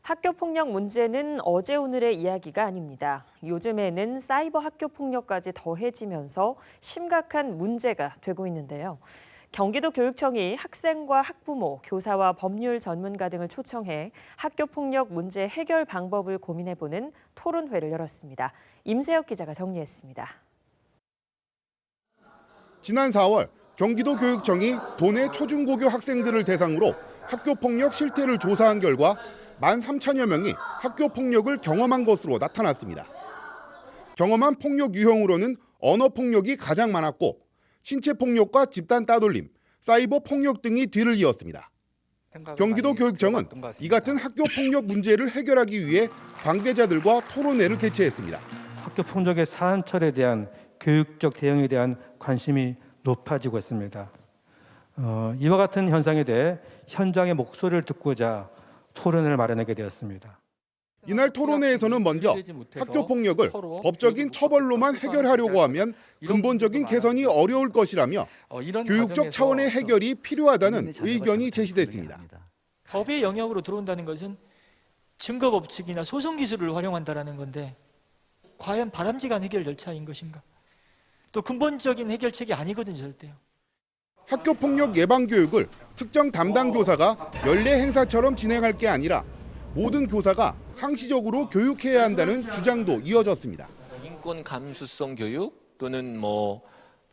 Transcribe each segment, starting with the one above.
학교 폭력 문제는 어제 오늘의 이야기가 아닙니다. 요즘에는 사이버 학교 폭력까지 더해지면서 심각한 문제가 되고 있는데요. 경기도 교육청이 학생과 학부모, 교사와 법률 전문가 등을 초청해 학교 폭력 문제 해결 방법을 고민해보는 토론회를 열었습니다. 임세혁 기자가 정리했습니다. 지난 4월 경기도 교육청이 도내 초중고교 학생들을 대상으로 학교 폭력 실태를 조사한 결과 13,000여 명이 학교 폭력을 경험한 것으로 나타났습니다. 경험한 폭력 유형으로는 언어 폭력이 가장 많았고 신체 폭력과 집단 따돌림, 사이버 폭력 등이 뒤를 이었습니다. 경기도 교육청은 이 같은 학교 폭력 문제를 해결하기 위해 관계자들과 토론회를 개최했습니다. 학교 폭력의 사안철에 대한 교육적 대응에 대한 관심이 높아지고 있습니다. 이와 같은 현상에 대해 현장의 목소리를 듣고자 토론을 마련하게 되었습니다. 이날 토론회에서는 먼저 학교 폭력을 법적인 처벌로만 해결하려고 하면 근본적인 개선이 어려울 것이라며 교육적 차원의 해결이 필요하다는 의견이 제시됐습니다. 법의 영역으로 들어온다는 것은 증거 법칙이나 소송 기술을 활용한다는 건데 과연 바람직한 해결 절차인 것인가? 또 근본적인 해결책이 아니거든요, 절대요. 학교 폭력 예방 교육을 특정 담당 교사가 연례 행사처럼 진행할 게 아니라 모든 교사가 상시적으로 교육해야 한다는 주장도 이어졌습니다. 인권 감수성 교육 또는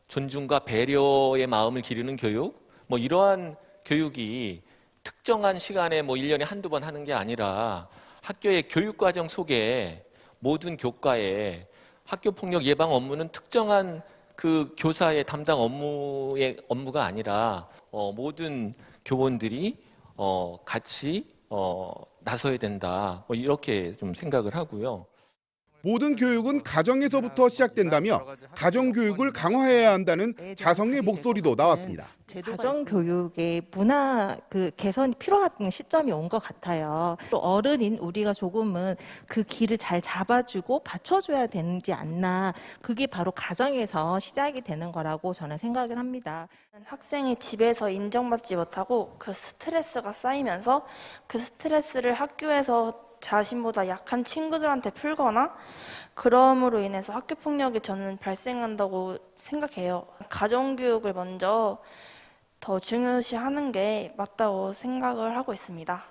존중과 배려의 마음을 기르는 교육 이러한 교육이 특정한 시간에 1년에 한두 번 하는 게 아니라 학교의 교육 과정 속에 모든 교과에 학교 폭력 예방 업무는 특정한 그 교사의 담당 업무가 아니라 모든 교원들이 같이 나서야 된다. 이렇게 좀 생각을 하고요. 모든 교육은 가정에서부터 시작된다며 가정교육을 강화해야 한다는 자성의 목소리도 나왔습니다. 가정교육의 문화 개선이 필요한 시점이 온 것 같아요. 또 어른인 우리가 조금은 그 길을 잘 잡아주고 받쳐줘야 되지 않나. 그게 바로 가정에서 시작이 되는 거라고 저는 생각을 합니다. 학생이 집에서 인정받지 못하고 그 스트레스가 쌓이면서 그 스트레스를 학교에서 자신보다 약한 친구들한테 풀거나 그럼으로 인해서 학교 폭력이 저는 발생한다고 생각해요. 가정교육을 먼저 더 중요시하는 게 맞다고 생각을 하고 있습니다.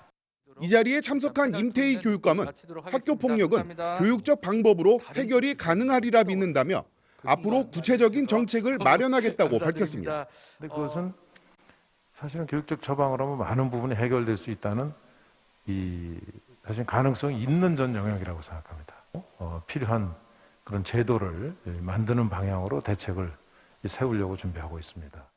이 자리에 참석한 임태희 교육감은 학교 폭력은 교육적 방법으로 해결이 가능하리라 믿는다며 앞으로 구체적인 정책을 마련하겠다고 밝혔습니다. 그것은 사실은 교육적 처방을 하면 많은 부분이 해결될 수 있다는 사실 가능성이 있는 전 영역이라고 생각합니다. 필요한 그런 제도를 만드는 방향으로 대책을 세우려고 준비하고 있습니다.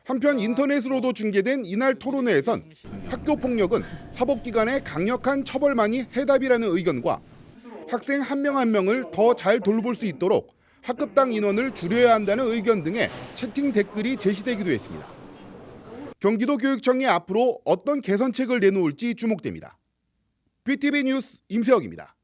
한편 인터넷으로도 중계된 이날 토론회에선 학교 폭력은 사법기관의 강력한 처벌만이 해답이라는 의견과 학생 한 명 한 명을 더 잘 돌볼 수 있도록 학급당 인원을 줄여야 한다는 의견 등의 채팅 댓글이 제시되기도 했습니다. 경기도 교육청이 앞으로 어떤 개선책을 내놓을지 주목됩니다. BTV 뉴스 임세혁입니다.